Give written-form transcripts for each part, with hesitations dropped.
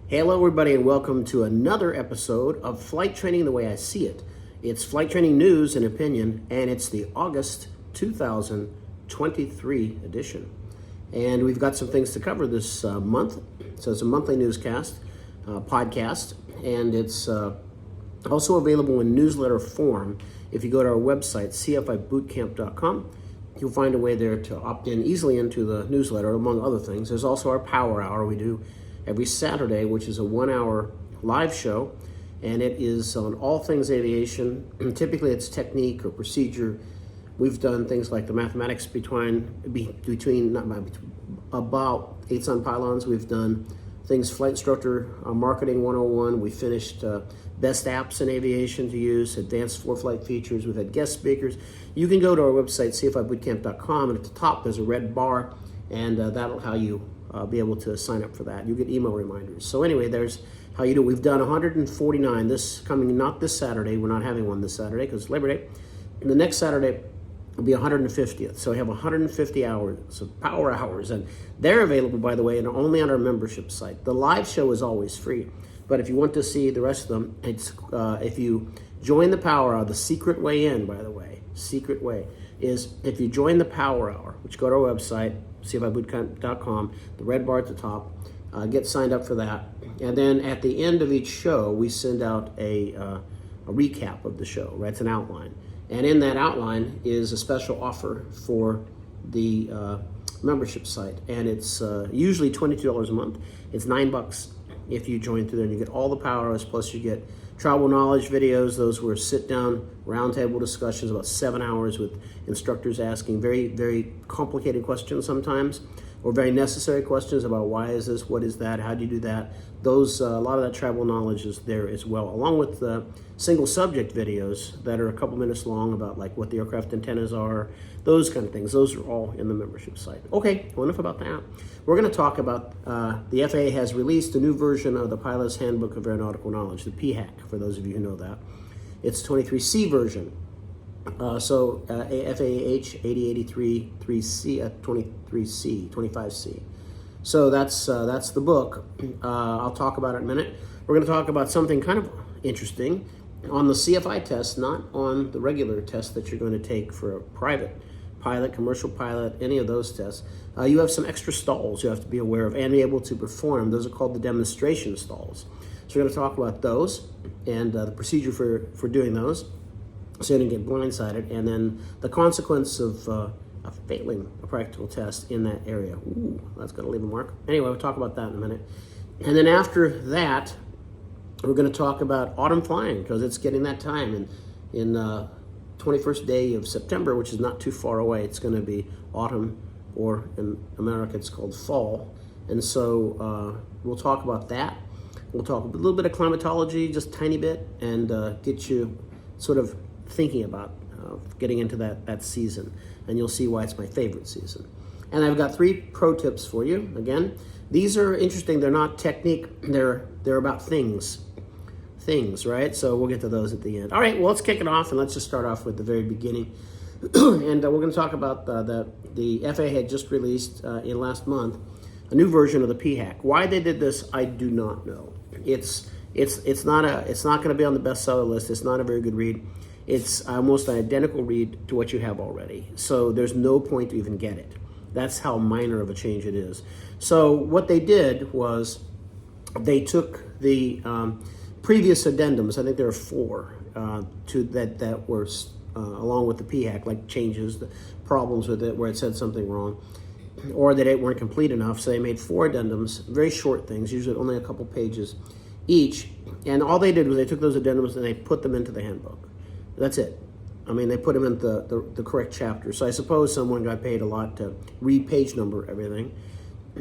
Hello everybody and welcome to another episode of Flight Training the Way I See It. It's Flight Training News and Opinion, and it's the August 2023 edition. And we've got some things to cover this month. So it's a monthly newscast, podcast, and it's also available in newsletter form. If you go to our website, cfibootcamp.com, you'll find a way there to opt in easily into the newsletter, among other things. There's also our Power Hour we do every Saturday, which is a 1-hour live show, and it is on all things aviation. Typically it's technique or procedure. We've done things like the mathematics between about 8-son pylons. We've done things flight instructor marketing 101. We finished best apps in aviation to use, advanced for-flight features. We've had guest speakers. You can go to our website, cfibootcamp.com, and at the top there's a red bar, and that'll how you be able to sign up for that. You get email reminders. So anyway, there's how you do. We've done 149 this coming, not this Saturday. We're not having one this Saturday because it's Labor Day. And the next Saturday will be 150th. So we have 150 hours of power hours, and they're available, by the way, and only on our membership site. The live show is always free, but if you want to see the rest of them, it's if you join the power hour, the secret way in, by the way, secret way is if you join the power hour, which go to our website, cfibootcamp.com, the red bar at the top, get signed up for that. And then at the end of each show, we send out a recap of the show, right? It's an outline. And in that outline is a special offer for the membership site. And it's usually $22 a month. It's $9 if you join through there, and you get all the power hours, plus you get travel knowledge videos. Those were sit-down roundtable discussions, about 7 hours with instructors asking very, very complicated questions sometimes, or very necessary questions about why is this, what is that, how do you do that. Those a lot of that travel knowledge is there as well, along with the single subject videos that are a couple minutes long about like what the aircraft antennas are, those kind of things. Those are all in the membership site. Okay, well, enough about that. We're going to talk about the FAA has released a new version of the Pilot's Handbook of Aeronautical Knowledge, the PHAK, for those of you who know that. It's 23C version. So FAH 8083 3C 23C 25C. So that's the book. I'll talk about it in a minute. We're going to talk about something kind of interesting on the CFI test, not on the regular test that you're going to take for a private pilot, commercial pilot, any of those tests. You have some extra stalls you have to be aware of and be able to perform. Those are called the demonstration stalls. So we're going to talk about those and the procedure for doing those, so you don't get blindsided, and then the consequence of failing a practical test in that area. Ooh, that's going to leave a mark. Anyway, we'll talk about that in a minute. And then after that, we're going to talk about autumn flying, because it's getting that time. In 21st day of September, which is not too far away, it's going to be autumn, or in America it's called fall. And so we'll talk about that. We'll talk a little bit of climatology, just a tiny bit, and get you sort of thinking about getting into that season, and you'll see why it's my favorite season. And I've got 3 pro tips for you. Again, these are interesting. They're not technique. They're about things, right? So we'll get to those at the end. All right, well, let's kick it off, and let's just start off with the very beginning. And we're going to talk about the FAA had just released in last month a new version of the PHAK. Why they did this, I do not know. It's not going to be on the bestseller list. It's not a very good read. It's almost an identical read to what you have already. So there's no point to even get it. That's how minor of a change it is. So what they did was they took the previous addendums, I think there are 4, to that were along with the PHAK, like changes, the problems with it where it said something wrong, or that it weren't complete enough. So they made 4 addendums, very short things, usually only a couple pages each. And all they did was they took those addendums and they put them into the handbook. That's it. I mean, they put them in the correct chapter. So I suppose someone got paid a lot to re-page number everything,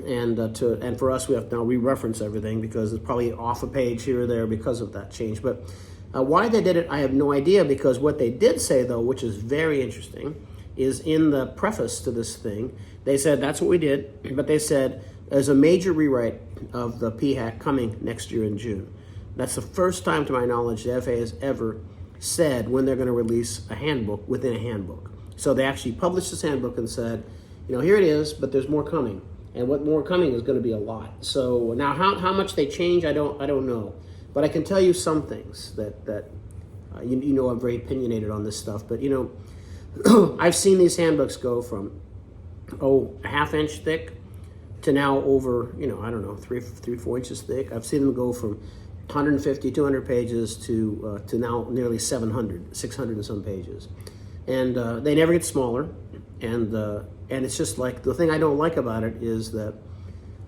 and for us we have to now re-reference everything because it's probably off a page here or there because of that change. But why they did it, I have no idea, because what they did say, though, which is very interesting, is in the preface to this thing, they said that's what we did, but they said there's a major rewrite of the PHAK coming next year in June. That's the first time, to my knowledge, the FAA has ever said when they're going to release a handbook within a handbook. So they actually published this handbook and said, here it is, but there's more coming. and what more coming is going to be a lot. So now how much they change, I don't know, but I can tell you some things that you know I'm very opinionated on this stuff. But you know, I've seen these handbooks go from a half-inch thick to now over, you know, I don't know, 4 inches thick. I've seen them go from 150, 200 pages to now nearly 700, 600 and some pages. And they never get smaller. And it's just like, the thing I don't like about it is that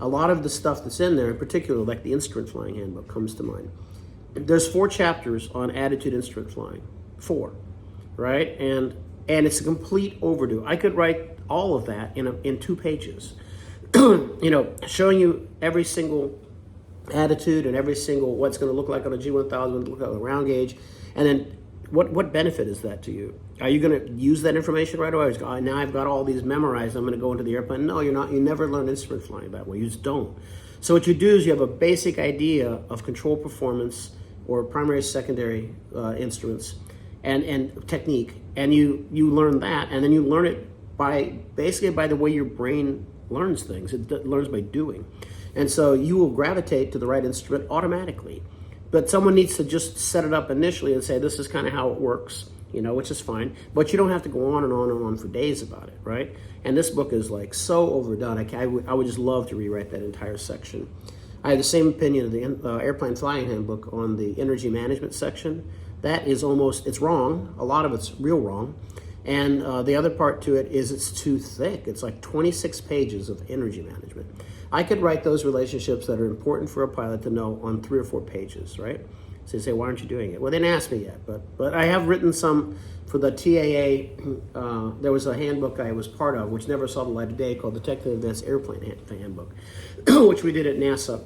a lot of the stuff that's in there, in particular, like the instrument flying handbook comes to mind. There's 4 chapters on attitude instrument flying, 4, right? And it's a complete overdue. I could write all of that in 2 pages. You know, showing you every single attitude and every single what's going to look like on a G1000, look like on a round gauge, and then what benefit is that to you? Are you going to use that information right away? Now I've got all these memorized, I'm going to go into the airplane. No, you're not. You never learn instrument flying that way. You just don't. So what you do is you have a basic idea of control performance or primary, secondary instruments and technique, and you learn that, and then you learn it basically by the way your brain learns things. It learns by doing. And so you will gravitate to the right instrument automatically. But someone needs to just set it up initially and say, this is kind of how it works, you know, which is fine. But you don't have to go on and on and on for days about it, right? And this book is like so overdone. I would just love to rewrite that entire section. I have the same opinion of the airplane flying handbook on the energy management section. That is it's wrong. A lot of it's real wrong. And the other part to it is it's too thick. It's like 26 pages of energy management. I could write those relationships that are important for a pilot to know on 3 or 4 pages, right? So you say, why aren't you doing it? Well, they didn't ask me yet, but I have written some for the TAA. There was a handbook I was part of, which never saw the light of day, called the Technical Advanced Airplane Handbook, which we did at NASA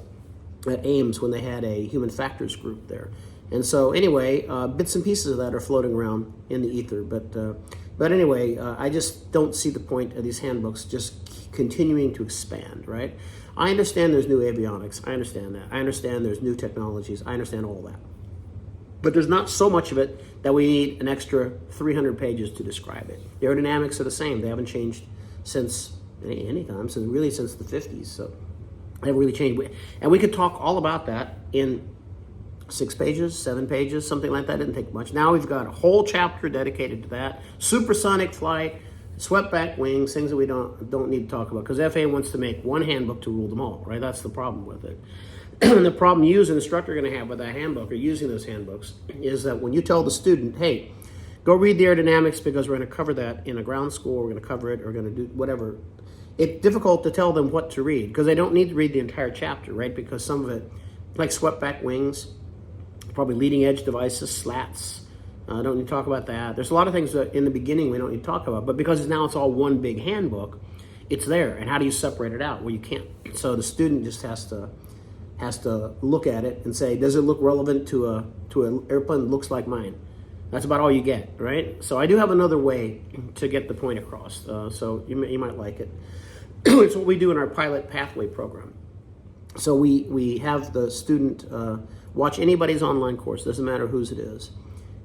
at Ames when they had a human factors group there. And so anyway, bits and pieces of that are floating around in the ether. But anyway, I just don't see the point of these handbooks just continuing to expand, right? I understand there's new avionics. I understand that. I understand there's new technologies. I understand all that. But there's not so much of it that we need an extra 300 pages to describe it. The aerodynamics are the same. They haven't changed since any time, since the 50s. So they haven't really changed. And we could talk all about that in 6 pages, 7 pages, something like that. Didn't take much. Now we've got a whole chapter dedicated to that. Supersonic flight, swept back wings, things that we don't need to talk about, because FAA wants to make one handbook to rule them all, right? That's the problem with it. And the problem you as an instructor are going to have with that handbook or using those handbooks is that when you tell the student, hey, go read the aerodynamics because we're going to cover that in a ground school, we're going to cover it, or we're going to do whatever, it's difficult to tell them what to read because they don't need to read the entire chapter, right? Because some of it, like swept back wings, probably leading edge devices, slats, don't need to talk about that. There's a lot of things that in the beginning we don't need to talk about, but because now it's all one big handbook, it's there. And how do you separate it out? Well, you can't. So the student just has to look at it and say, does it look relevant to an airplane that looks like mine? That's about all you get, right? So I do have another way to get the point across. So you might like it. It's what we do in our pilot pathway program. So we have the student watch anybody's online course, doesn't matter whose it is,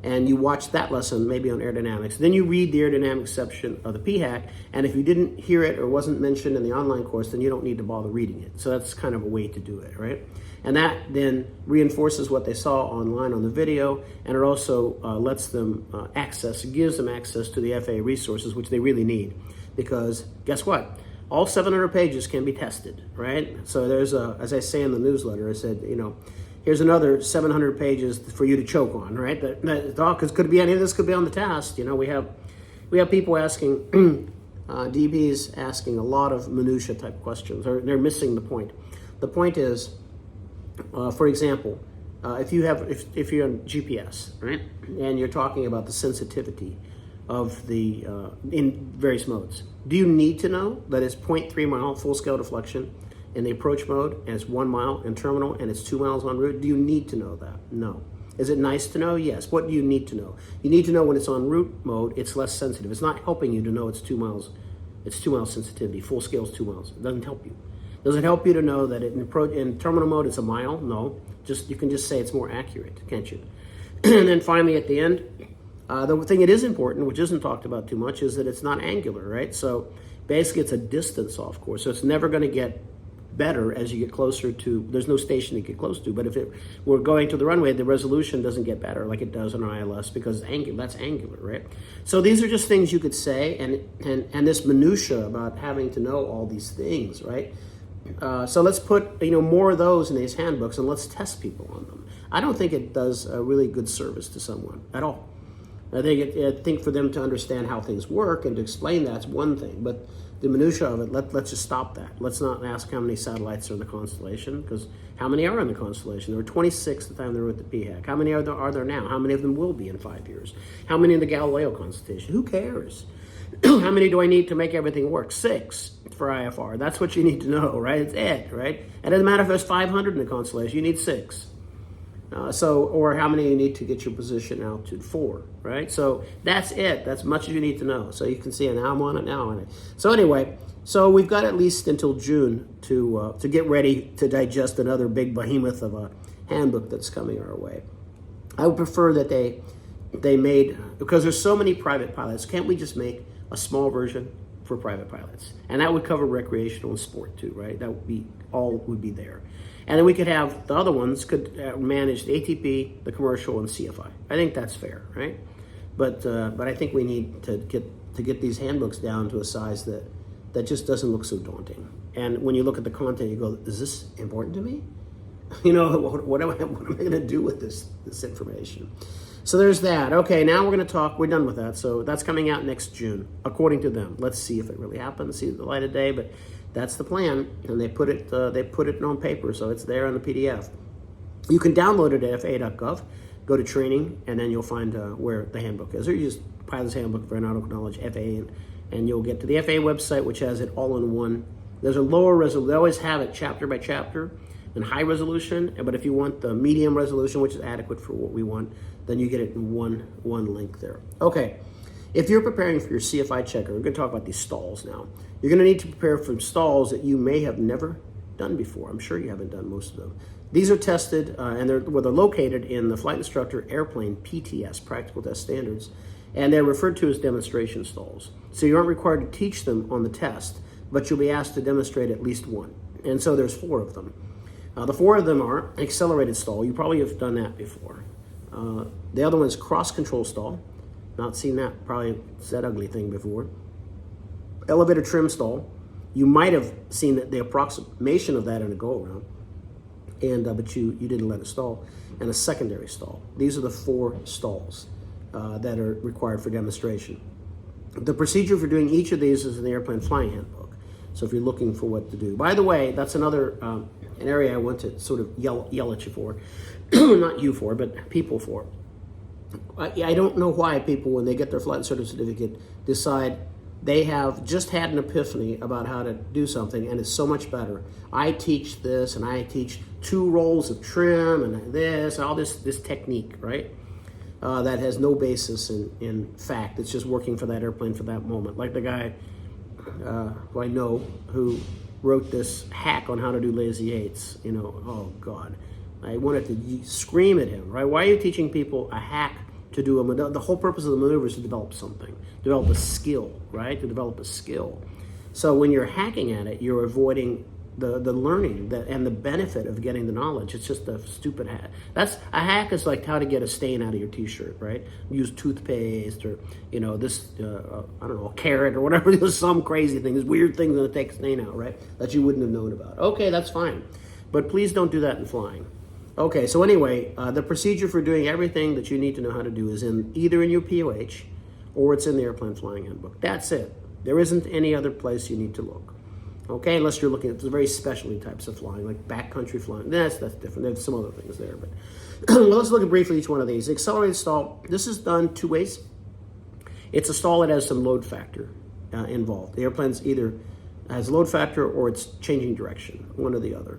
and you watch that lesson maybe on aerodynamics. Then you read the aerodynamics section of the PHAC, and if you didn't hear it or wasn't mentioned in the online course, then you don't need to bother reading it. So that's kind of a way to do it, right? And that then reinforces what they saw online on the video, and it also lets them gives them access to the FAA resources, which they really need, because guess what? All 700 pages can be tested, right? So there's as I say in the newsletter, I said, here's another 700 pages for you to choke on, right? Because could be any of this could be on the test. We have people asking, DBs asking a lot of minutia type questions, or they're missing the point. The point is, for example, if you're on GPS, right, and you're talking about the sensitivity of the in various modes, do you need to know that it's 0.3 mile full scale deflection in the approach mode, and it's 1 mile in terminal, and it's 2 miles en route? Do you need to know that? No. Is it nice to know? Yes. What do you need to know? You need to know when it's en route mode, it's less sensitive. It's not helping you to know it's 2 miles. It's 2 miles sensitivity. Full scale is 2 miles. It doesn't help you. Does it help you to know that in terminal mode it's a mile? No. You can just say it's more accurate, can't you? And then finally at the end, the thing that is important, which isn't talked about too much, is that it's not angular, right? So Basically, it's a distance off course, so it's never going to get better as you get closer to, there's no station to get close to, but if we're going to the runway, the resolution doesn't get better like it does on ILS because that's angular, right? So these are just things you could say, and this minutia about having to know all these things, right? So let's put more of those in these handbooks, and let's test people on them. I don't think it does a really good service to someone at all. I think for them to understand how things work and to explain that's one thing, but the minutia of it, let's just stop that. Let's not ask how many satellites are in the constellation, because how many are in the constellation? There were 26 the time they were with the PHAC. How many are there now? How many of them will be in 5 years? How many in the Galileo constellation? Who cares? How many do I need to make everything work? 6 for IFR. That's what you need to know, right? It's it, right? It doesn't matter if there's 500 in the constellation. You need 6. Or how many you need to get your position altitude 4, right? So that's it. That's much as you need to know. So you can see, now I'm on it, now I'm on it. So anyway, so we've got at least until June to get ready to digest another big behemoth of a handbook that's coming our way. I would prefer that they made, because there's so many private pilots, can't we just make a small version for private pilots? And that would cover recreational and sport too, right? That would be all would be there. And then we could have the other ones could manage the ATP, the commercial, and CFI. I think that's fair, right? But I think we need to get these handbooks down to a size that just doesn't look so daunting. And when you look at the content, you go, is this important to me? What am I going to do with this information? So there's that. Okay, now we're going to talk. We're done with that. So that's coming out next June, according to them. Let's see if it really happens, see the light of day. But that's the plan, and they put it on paper, so it's there on the PDF. You can download it at FAA.gov, go to training, and then you'll find where the handbook is. Or you just Pilot's Handbook for Aeronautical Knowledge, FAA, and you'll get to the FAA website, which has it all in one. There's a lower resolution. They always have it chapter by chapter and high resolution, but if you want the medium resolution, which is adequate for what we want, then you get it in one link there. Okay. If you're preparing for your CFI checker, we're going to talk about these stalls now. You're going to need to prepare for stalls that you may have never done before. I'm sure you haven't done most of them. These are tested, and they're located in the Flight Instructor Airplane PTS, Practical Test Standards, and they're referred to as demonstration stalls. So you aren't required to teach them on the test, but you'll be asked to demonstrate at least one. And so there's 4 of them. The 4 of them are accelerated stall. You probably have done that before. The other one is cross control stall. Not seen that, probably that ugly thing before. Elevator trim stall. You might have seen the approximation of that in a go-around, but you didn't let it stall. And a secondary stall. These are the 4 stalls that are required for demonstration. The procedure for doing each of these is in the Airplane Flying Handbook. So if you're looking for what to do. By the way, that's another an area I want to sort of yell at you for. Not you for, but people for. I don't know why people, when they get their flight certificate, decide they have just had an epiphany about how to do something, and it's so much better. I teach this, and I teach 2 rolls of trim, and this, all this technique, right? That has no basis in fact. It's just working for that airplane for that moment. Like the guy who I know who wrote this hack on how to do lazy eights. Oh God. I wanted to scream at him, right? Why are you teaching people a hack to do a maneuver? The whole purpose of the maneuver is to develop something, develop a skill, right? To develop a skill. So when you're hacking at it, you're avoiding the learning and the benefit of getting the knowledge. It's just a stupid hack. A hack is like how to get a stain out of your t-shirt, right? Use toothpaste or, I don't know, a carrot or whatever. There's some crazy thing, this weird thing that takes stain out, right? That you wouldn't have known about. Okay, that's fine. But please don't do that in flying. Okay, so anyway, the procedure for doing everything that you need to know how to do is either in your POH or it's in the Airplane Flying Handbook. That's it. There isn't any other place you need to look. Okay, unless you're looking at the very specialty types of flying, like backcountry flying. That's different. There's some other things there. But well, let's look at briefly each one of these. The accelerated stall, this is done 2 ways. It's a stall that has some load factor involved. The airplane's either has load factor or it's changing direction, one or the other.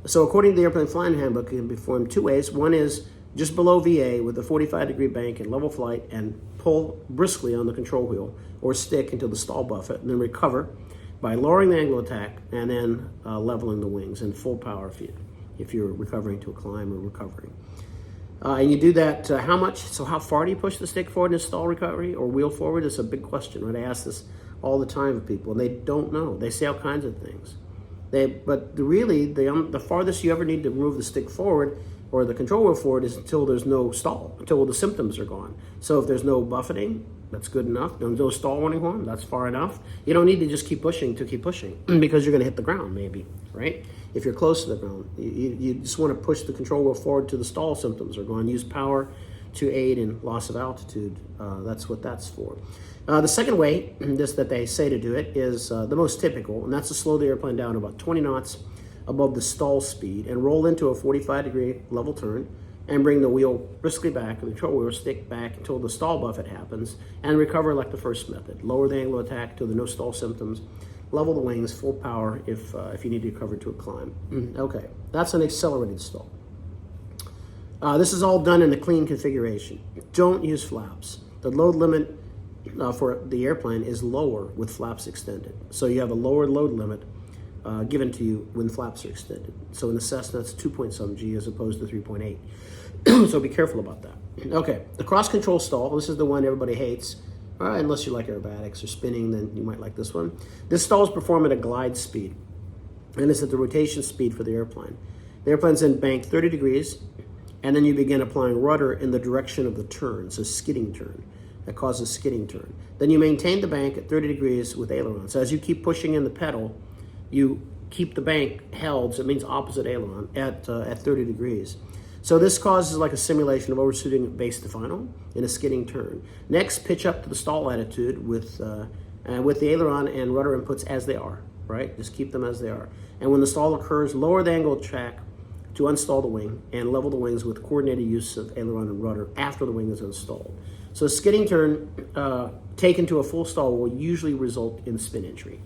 So according to the Airplane Flying Handbook, it can be performed 2 ways. One is just below VA with a 45-degree bank and level flight and pull briskly on the control wheel or stick into the stall buffet and then recover by lowering the angle of attack and then leveling the wings in full power if you're recovering to a climb or recovering. And you do that how much? So how far do you push the stick forward in a stall recovery or wheel forward? It's a big question, right? I ask this all the time with people, and they don't know. They say all kinds of things. But the farthest you ever need to move the stick forward or the control wheel forward is until there's no stall, until the symptoms are gone. So if there's no buffeting, that's good enough. No stall warning horn, that's far enough. You don't need to just keep pushing because you're going to hit the ground maybe, right? If you're close to the ground, you just want to push the control wheel forward to the stall symptoms are gone. Use power to aid in loss of altitude. That's what that's for. The second way that they say to do it is the most typical, and that's to slow the airplane down about 20 knots above the stall speed and roll into a 45-degree level turn and bring the wheel briskly back, the control wheel stick back until the stall buffet happens, and recover like the first method. Lower the angle of attack until there are no stall symptoms. Level the wings, full power if you need to recover to a climb. Okay, that's an accelerated stall. This is all done in a clean configuration. Don't use flaps. The load limit for the airplane is lower with flaps extended. So you have a lower load limit given to you when flaps are extended. So in the Cessna, it's 2.some G as opposed to 3.8. So be careful about that. Okay, the cross control stall. This is the one everybody hates. Unless you like aerobatics or spinning, then you might like this one. This stall is performed at a glide speed, and it's at the rotation speed for the airplane. The airplane's then banked 30 degrees, and then you begin applying rudder in the direction of the turn, so skidding turn. That causes skidding turn. Then you maintain the bank at 30 degrees with aileron. So as you keep pushing in the pedal, you keep the bank held, so it means opposite aileron, at 30 degrees. So this causes like a simulation of overshooting base to final in a skidding turn. Next, pitch up to the stall attitude with the aileron and rudder inputs as they are, right? Just keep them as they are. And when the stall occurs, lower the angle of track to unstall the wing and level the wings with coordinated use of aileron and rudder after the wing is installed. So a skidding turn taken to a full stall will usually result in spin entry.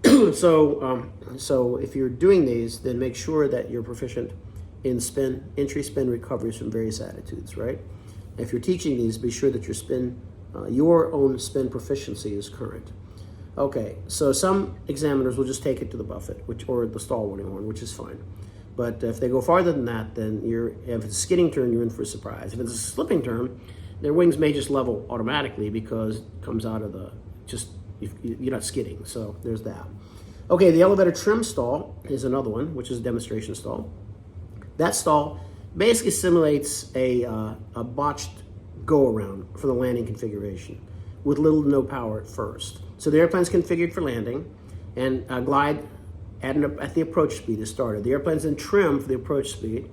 So if you're doing these, then make sure that you're proficient in entry, spin, recoveries from various attitudes, right? If you're teaching these, be sure that your own spin proficiency is current. Okay, so some examiners will just take it to the buffet, or the stall warning horn, which is fine. But if they go farther than that, then if it's a skidding turn, you're in for a surprise. If it's a slipping turn, their wings may just level automatically because it comes out of you're not skidding, so there's that. Okay, the elevator trim stall is another one, which is a demonstration stall. That stall basically simulates a botched go-around for the landing configuration with little to no power at first. So the airplane's configured for landing, and glide at the approach speed is started. The airplane's in trim for the approach speed,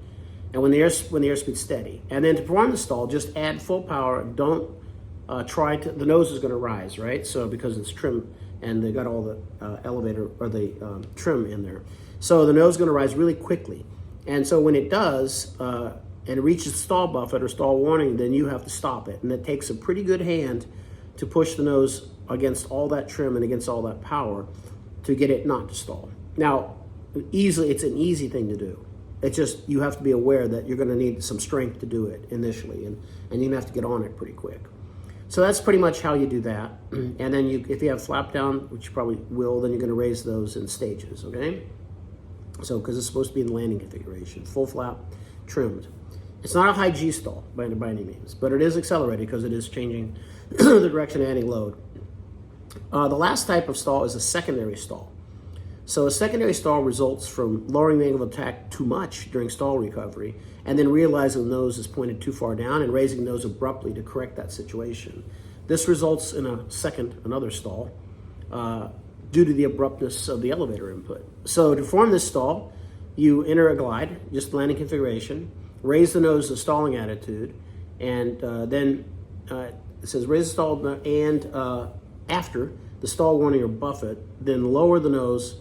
and when the airspeed's steady. And then to perform the stall, just add full power. Don't the nose is going to rise, right? So because it's trim and they got all the elevator or the trim in there. So the nose is going to rise really quickly. And so when it does, and it reaches stall buffet or stall warning, then you have to stop it. And it takes a pretty good hand to push the nose against all that trim and against all that power to get it not to stall. Now, it's an easy thing to do. It's just you have to be aware that you're going to need some strength to do it initially, and you're going to have to get on it pretty quick. So that's pretty much how you do that. And then if you have flap down, which you probably will, then you're going to raise those in stages, okay? So because it's supposed to be in the landing configuration, full flap, trimmed. It's not a high G stall by any means, but it is accelerated because it is changing the direction, adding load. The last type of stall is a secondary stall. So a secondary stall results from lowering the angle of attack too much during stall recovery and then realizing the nose is pointed too far down and raising the nose abruptly to correct that situation. This results in another stall due to the abruptness of the elevator input. So to form this stall, you enter a glide, just landing configuration, raise the nose to stalling attitude, and then it says raise the stall and after the stall warning or buffet, then lower the nose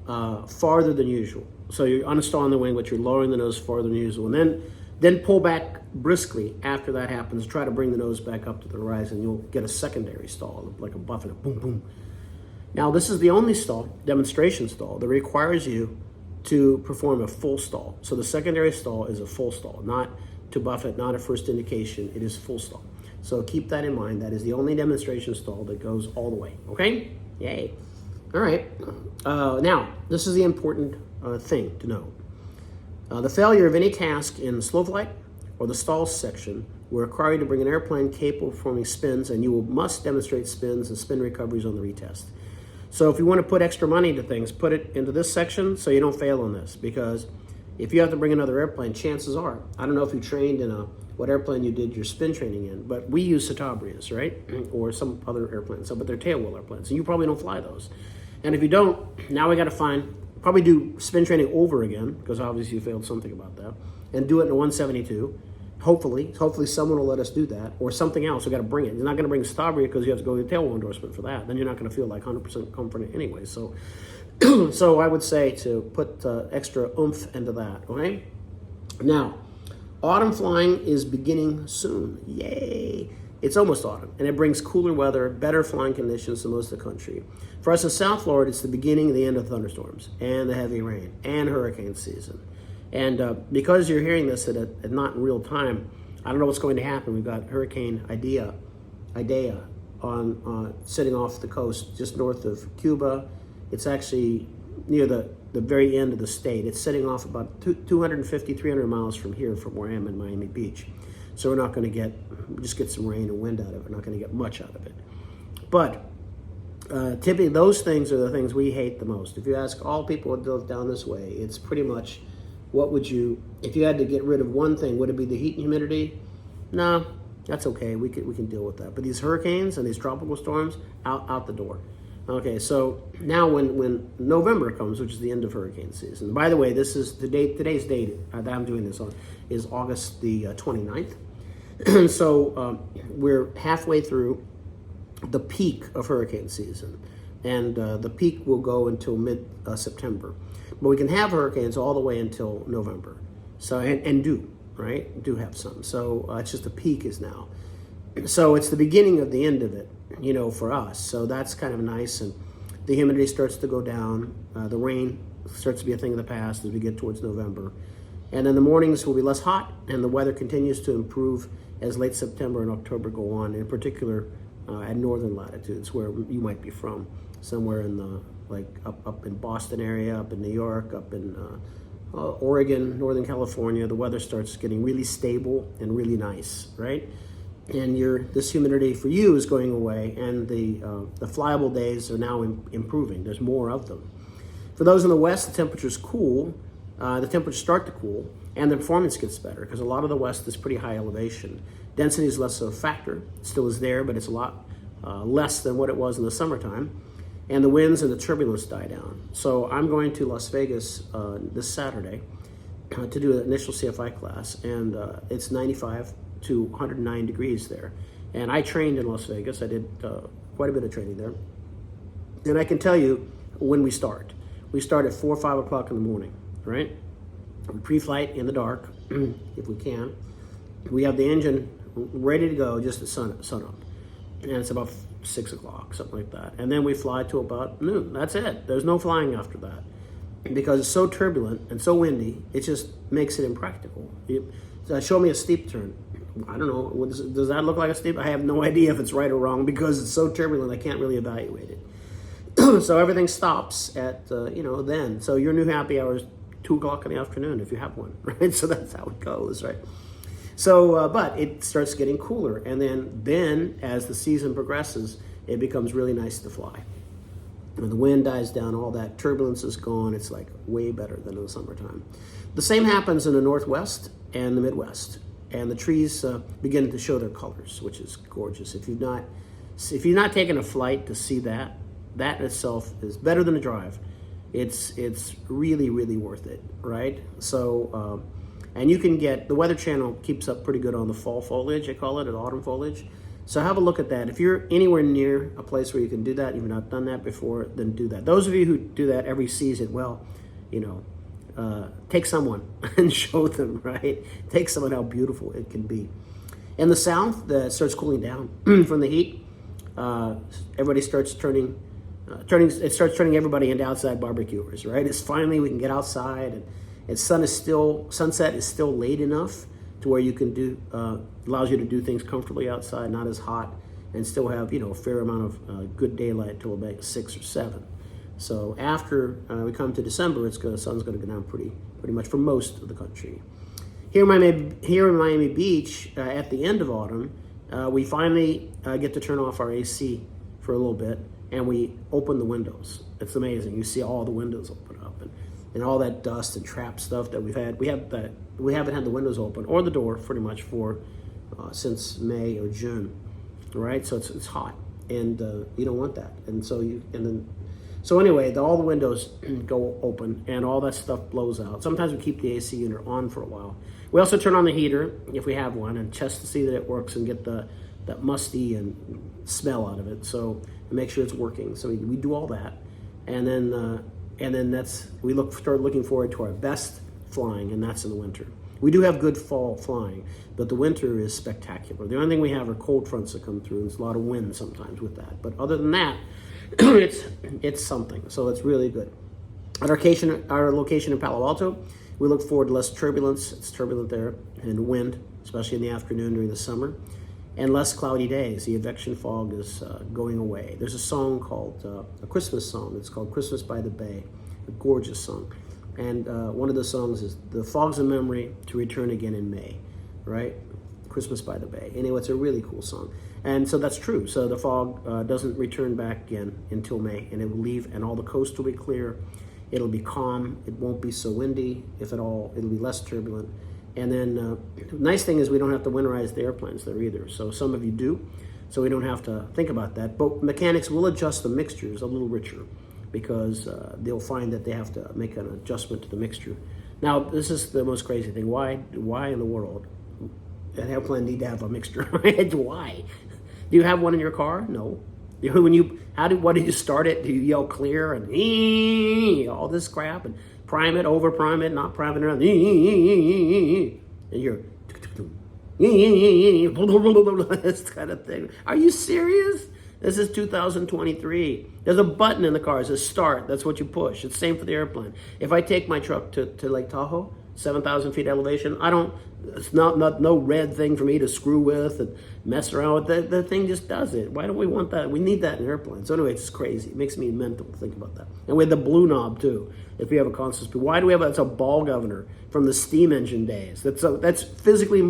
farther than usual. So you're uninstalling the wing, but you're lowering the nose farther than usual. And then pull back briskly after that happens. Try to bring the nose back up to the horizon. You'll get a secondary stall, like a buffet, boom, boom. Now, this is the only demonstration stall, that requires you to perform a full stall. So the secondary stall is a full stall, not to buffet, not a first indication. It is full stall. So keep that in mind. That is the only demonstration stall that goes all the way, okay? Yay. All right. Now, this is the important thing to know. The failure of any task in the slow flight or the stall section will require you to bring an airplane capable of performing spins, and you must demonstrate spins and spin recoveries on the retest. So if you want to put extra money into things, put it into this section so you don't fail on this, because if you have to bring another airplane, chances are, I don't know if you trained in what airplane you did your spin training in, but we use Citabrias, right? Or some other airplanes, but they're tailwheel airplanes, and you probably don't fly those. And if you don't, now we got to probably do spin training over again, because obviously you failed something about that, and do it in a 172. Hopefully someone will let us do that, or something else. We got to bring it. You're not going to bring Stabria because you have to go to the tailwheel endorsement for that. Then you're not going to feel like 100% confident anyway. So, so I would say to put extra oomph into that. Okay. Now, autumn flying is beginning soon. Yay! It's almost autumn, and it brings cooler weather, better flying conditions to most of the country. For us in South Florida, it's the beginning and the end of thunderstorms and the heavy rain and hurricane season. And because you're hearing this at not in real time, I don't know what's going to happen. We've got Hurricane Idea on sitting off the coast just north of Cuba. It's actually near the very end of the state. It's sitting off about 250, 300 miles from here, from where I am in Miami Beach. So we're not going to just get some rain and wind out of it. We're not going to get much out of it. But typically those things are the things we hate the most. If you ask all people who live down this way, it's pretty much, what would you, if you had to get rid of one thing, would it be the heat and humidity? No, that's okay. We can deal with that. But these hurricanes and these tropical storms, out the door. Okay, so now when November comes, which is the end of hurricane season. By the way, this is today's date that I'm doing this on is August the 29th. So we're halfway through the peak of hurricane season, and the peak will go until mid-September. But we can have hurricanes all the way until November. So and do have some. So it's just the peak is now. So it's the beginning of the end of it, for us. So that's kind of nice, and the humidity starts to go down. The rain starts to be a thing of the past as we get towards November. And then the mornings will be less hot, and the weather continues to improve as late September and October go on, in particular at northern latitudes where you might be from, somewhere in the, like up in Boston area, up in New York, up in Oregon, Northern California. The weather starts getting really stable and really nice, right? And this humidity for you is going away, and the flyable days are now improving. There's more of them. For those in the West, the temperature's cool. The temperatures start to cool, and the performance gets better because a lot of the West is pretty high elevation. Density is less of a factor. It still is there, but it's a lot less than what it was in the summertime. And the winds and the turbulence die down. So I'm going to Las Vegas this Saturday to do an initial CFI class, and it's 95 to 109 degrees there. And I trained in Las Vegas. I did quite a bit of training there. And I can tell you when we start. We start at 4 or 5 o'clock in the morning, right? We pre-flight in the dark, if we can. We have the engine ready to go just at sun up. And it's about 6 o'clock, something like that. And then we fly to about noon. That's it. There's no flying after that. Because it's so turbulent and so windy, it just makes it impractical. Show me a steep turn. I don't know. Does that look like a steep? I have no idea if it's right or wrong because it's so turbulent I can't really evaluate it. So everything stops at, then. So your new happy hour is 2 o'clock in the afternoon if you have one, right? So that's how it goes, right? So, but it starts getting cooler. And then as the season progresses, it becomes really nice to fly. When the wind dies down, all that turbulence is gone. It's like way better than in the summertime. The same happens in the Northwest and the Midwest. And the trees begin to show their colors, which is gorgeous. If you've not taken a flight to see that in itself is better than a drive. It's really, really worth it, right? So, and you can get, the Weather Channel keeps up pretty good on the fall foliage, I call it, or autumn foliage. So have a look at that. If you're anywhere near a place where you can do that, you've not done that before, then do that. Those of you who do that every season, well, take someone and show them, right? Take someone how beautiful it can be. In the South, it starts cooling down from the heat. Everybody starts turning everybody into outside barbecuers, right? It's finally we can get outside, and sunset is still late enough to where you can allows you to do things comfortably outside, not as hot, and still have a fair amount of good daylight till about 6 or 7. So after we come to December, the sun's going to go down pretty much for most of the country. Here in Miami Beach, at the end of autumn, we finally get to turn off our AC for a little bit, and we open the windows. It's amazing. You see all the windows open up, and all that dust and trap stuff that we've had. We haven't had the windows open or the door pretty much for since May or June, right? So it's hot, and you don't want that. And so anyway, all the windows go open, and all that stuff blows out. Sometimes we keep the AC unit on for a while. We also turn on the heater if we have one, and just to see that it works and get that musty and smell out of it. So make sure it's working. So we do all that, and then we start looking forward to our best flying, and that's in the winter. We do have good fall flying, but the winter is spectacular. The only thing we have are cold fronts that come through, and there's a lot of wind sometimes with that. But other than that, it's something. So it's really good. At our location in Palo Alto, we look forward to less turbulence. It's turbulent there, and wind, especially in the afternoon during the summer, and less cloudy days. The advection fog is going away. There's a song called, a Christmas song. It's called Christmas by the Bay, a gorgeous song. And one of the songs is "The Fog's a Memory to Return Again in May," right? Christmas by the Bay. Anyway, it's a really cool song. And so that's true. So the fog doesn't return back again until May, and it will leave, and all the coast will be clear. It'll be calm. It won't be so windy, if at all. It'll be less turbulent. And then the nice thing is we don't have to winterize the airplanes there either. So some of you do, so we don't have to think about that. But mechanics will adjust the mixtures a little richer, because they'll find that they have to make an adjustment to the mixture. Now, this is the most crazy thing. Why in the world an airplane need to have a mixture? Why? Do you have one in your car? No. What did you start it? Do you yell clear and all this crap and prime it, over prime it, not prime it around, and you're this kind of thing. Are you serious? This is 2023. There's a button in the car. It says start. That's what you push. It's the same for the airplane. If I take my truck to Lake Tahoe, 7,000 feet elevation, it's not no red thing for me to screw with and mess around with. The thing just does it. Why don't we want that? We need that in airplanes. So anyway, it's crazy. It makes me mental to think about that. And with the blue knob too, if we have a constant speed. Why do we have that's a ball governor from the steam engine days? That's physically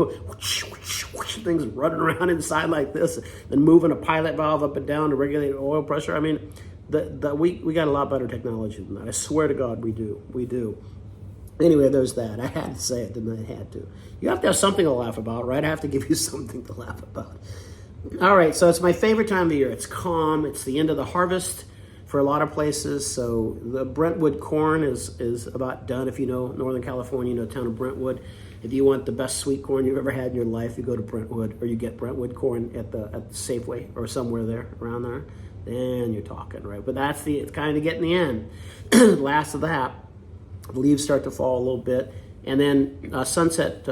things running around inside like this, and moving a pilot valve up and down to regulate oil pressure. I mean, we got a lot better technology than that. I swear to God, we do. Anyway, there's that. I had to say it, didn't I? I had to. You have to have something to laugh about, right? I have to give you something to laugh about. All right, so it's my favorite time of year. It's calm. It's the end of the harvest for a lot of places. So the Brentwood Corn is about done. If you know Northern California, you know the town of Brentwood. If you want the best sweet corn you've ever had in your life, you go to Brentwood, or you get Brentwood corn at the Safeway or somewhere there, around there. Then you're talking, right? But it's kind of getting the end. Last of that. The leaves start to fall a little bit, and then sunset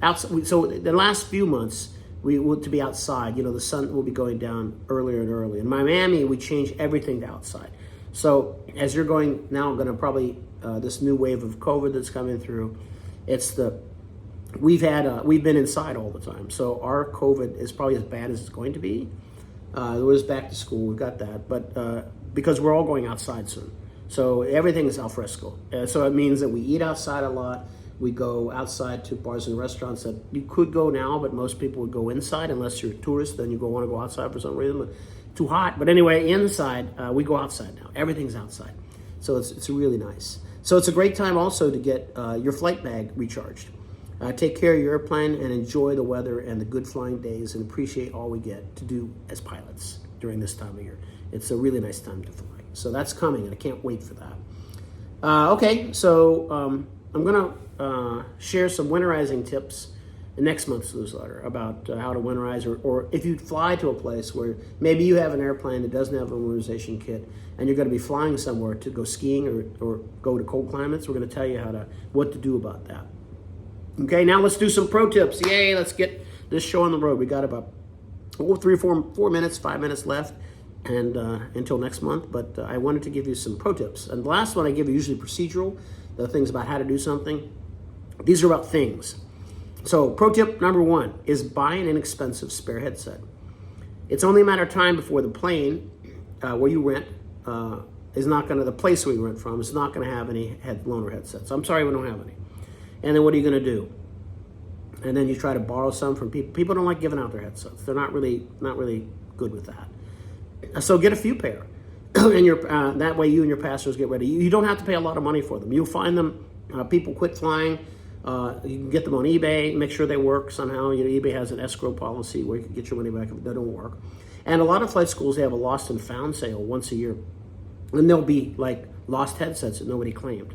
outside. So the last few months we want to be outside. The sun will be going down earlier and earlier. In Miami, we change everything to outside. So as you're going to probably this new wave of COVID that's coming through, we've been inside all the time. So our COVID is probably as bad as it's going to be. It was back to school. We've got that, but because we're all going outside soon. So everything is al fresco. So it means that we eat outside a lot. We go outside to bars and restaurants that you could go now, but most people would go inside unless you're a tourist. Then you want to go outside for some reason. But too hot. But anyway, inside, we go outside now. Everything's outside. So it's really nice. So it's a great time also to get your flight bag recharged. Take care of your airplane and enjoy the weather and the good flying days, and appreciate all we get to do as pilots during this time of year. It's a really nice time to fly. So that's coming, and I can't wait for that. Okay, so I'm going to share some winterizing tips in next month's newsletter about how to winterize, or if you fly to a place where maybe you have an airplane that doesn't have a winterization kit, and you're going to be flying somewhere to go skiing or go to cold climates, we're going to tell you what to do about that. Okay, now let's do some pro tips. Yay, let's get this show on the road. We got about 4 minutes, 5 minutes left. And until next month, but I wanted to give you some pro tips. And the last one I give you usually procedural, the things about how to do something. These are about things. So pro tip number 1 is buy an inexpensive spare headset. It's only a matter of time before the plane where you rent the place where you rent from is not going to have any loaner headsets. I'm sorry, we don't have any. And then what are you going to do? And then you try to borrow some from people. People don't like giving out their headsets. They're not really good with that. So get a few pair, and that way you and your passengers get ready. You don't have to pay a lot of money for them. You'll find them. People quit flying. You can get them on eBay. Make sure they work somehow. eBay has an escrow policy where you can get your money back if they don't work. And a lot of flight schools, they have a lost and found sale once a year, and they'll be like lost headsets that nobody claimed.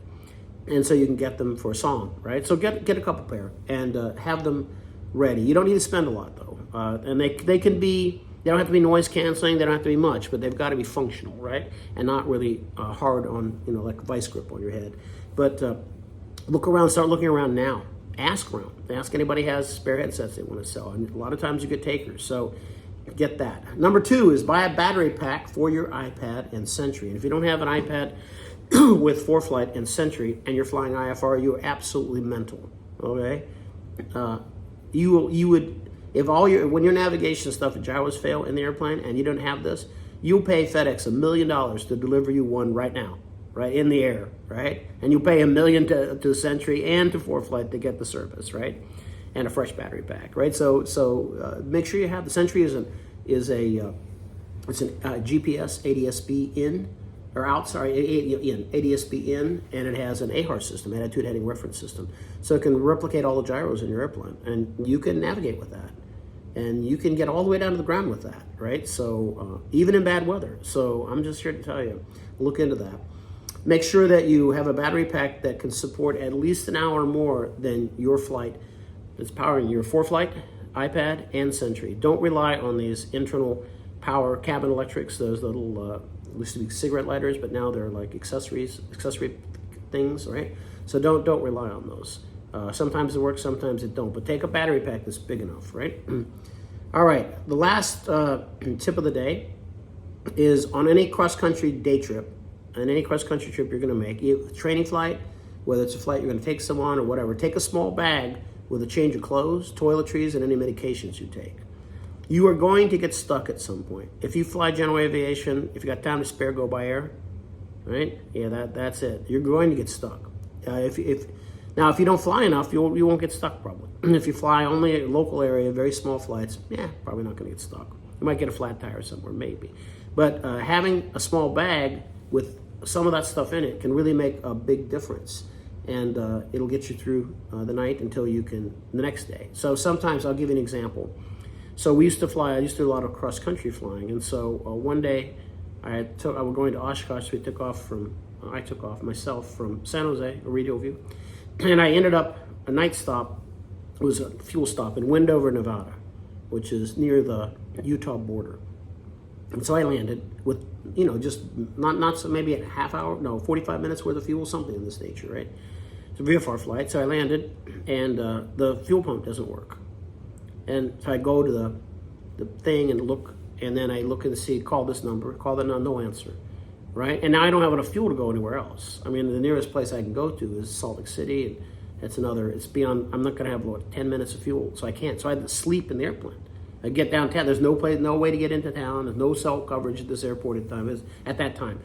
And so you can get them for a song, right? So get a couple pair and have them ready. You don't need to spend a lot though, and they can be. They don't have to be noise canceling. They don't have to be much, but they've got to be functional, right? And not really hard on like a vice grip on your head. But look around. Start looking around now. Ask around. Ask anybody has spare headsets they want to sell. And a lot of times you get takers. So get that. Number 2 is buy a battery pack for your iPad and Sentry. And if you don't have an iPad with ForeFlight and Sentry and you're flying IFR, you're absolutely mental. Okay, you would if when your navigation stuff and gyros fail in the airplane and you don't have this, you'll pay FedEx $1 million to deliver you one right now, right in the air, right? And you pay $1 million to Sentry and to ForeFlight to get the service, right? And a fresh battery pack, right? So make sure you have the Sentry is an GPS ADSB in or out, sorry, ADSB in, and it has an AHAR system, attitude heading reference system, so it can replicate all the gyros in your airplane, and you can navigate with that, and you can get all the way down to the ground with that, right? So even in bad weather. So I'm just here to tell you, look into that. Make sure that you have a battery pack that can support at least an hour more than your flight. It's powering your ForeFlight, iPad, and Sentry. Don't rely on these internal power cabin electrics, those little used to be cigarette lighters, but now they're like accessory things, right? So don't rely on those. Sometimes it works, sometimes it don't. But take a battery pack that's big enough, right? All right, the last tip of the day is on any cross-country day trip, and any cross-country trip you're going to make, training flight, whether it's a flight you're going to take someone or whatever, take a small bag with a change of clothes, toiletries, and any medications you take. You are going to get stuck at some point. If you fly general aviation, if you got time to spare, go by air, right? Yeah, that's it. You're going to get stuck. If you don't fly enough, you won't get stuck probably. If you fly only a local area, very small flights, probably not going to get stuck. You might get a flat tire somewhere, maybe. But having a small bag with some of that stuff in it can really make a big difference. And it'll get you through the night until you can the next day. So sometimes, I'll give you an example. So I used to do a lot of cross-country flying. And so one day, I was going to Oshkosh. I took off myself from San Jose, Orido View. And I ended up, a night stop, it was a fuel stop in Wendover, Nevada, which is near the Utah border. And so I landed with, just not so maybe a half hour, 45 minutes worth of fuel, something in this nature, right? It's a VFR flight. So I landed, and the fuel pump doesn't work. And so I go to the thing and look, and then I look and see, call this number, call that number, no answer, right? And now I don't have enough fuel to go anywhere else. I mean, the nearest place I can go to is Salt Lake City, and it's beyond, I'm not gonna have 10 minutes of fuel, so I can't. So I had to sleep in the airplane. I get downtown, there's no way to get into town, there's no cell coverage at this airport at that time.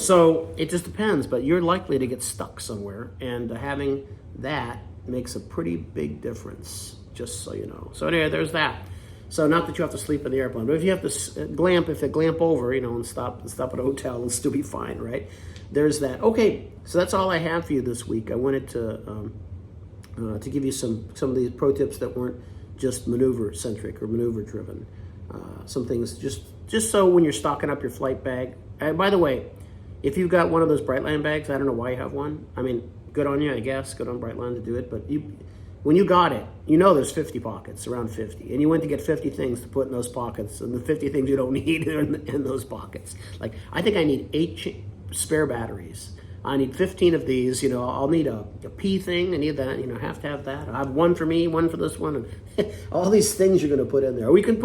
So it just depends, but you're likely to get stuck somewhere, and having that makes a pretty big difference, just so you know. So anyway, there's that. So not that you have to sleep in the airplane, but if you have to glamp over, and stop at a hotel, it'll still be fine, right? There's that. Okay, so that's all I have for you this week. I wanted to give you some of these pro tips that weren't just maneuver centric or maneuver driven. Some things just so when you're stocking up your flight bag. By the way, if you've got one of those Brightline bags, I don't know why you have one. I mean, good on you, I guess. Good on Brightline to do it, but when you got it, there's 50 pockets, around 50. And you went to get 50 things to put in those pockets, and the 50 things you don't need are in those pockets. Like, I think I need 8 spare batteries. I need 15 of these. I'll need a P thing. I need that. Have to have that. I have one for me, one for this one, and all these things you're going to put in there. You can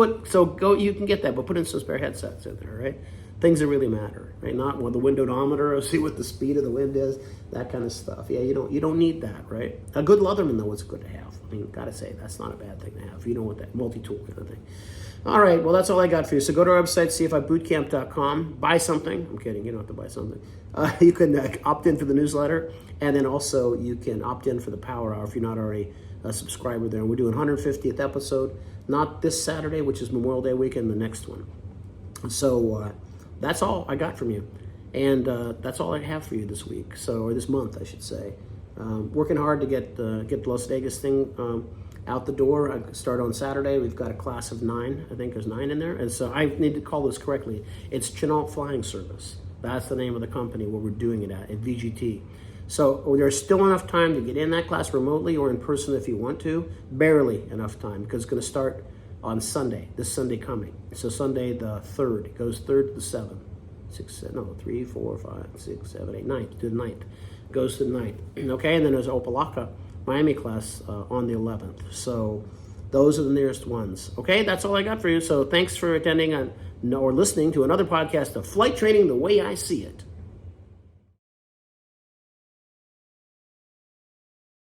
get that, but put in some spare headsets in there, right? things that really matter, right? Not the windodometer or see what the speed of the wind is, that kind of stuff. Yeah, you don't need that, right? A good Leatherman, though, is good to have. I mean, gotta say, that's not a bad thing to have. You don't want that multi-tool kind of thing. All right, well, that's all I got for you. So go to our website, cfibootcamp.com. Buy something. I'm kidding. You don't have to buy something. You can opt in for the newsletter, and then also you can opt in for the Power Hour if you're not already a subscriber there. And we're doing 150th episode, not this Saturday, which is Memorial Day weekend, the next one. So that's all I got from you. And that's all I have for you this week, or this month, I should say. Working hard to get the Las Vegas thing out the door. I start on Saturday. We've got a class of 9. I think there's 9 in there. And so I need to call this correctly. It's Chenault Flying Service. That's the name of the company where we're doing it at VGT. So there's still enough time to get in that class remotely or in person if you want to. Barely enough time because it's going to start on Sunday, this Sunday coming. So Sunday the 3rd. It goes 3rd to the 7th. 3, 4, 5, 6, 7, 8, 9th to the 9th. Goes to the 9th. Okay, and then there's Opelika Miami class on the 11th. So those are the nearest ones. Okay, that's all I got for you. So thanks for attending or listening to another podcast of Flight Training the Way I See It.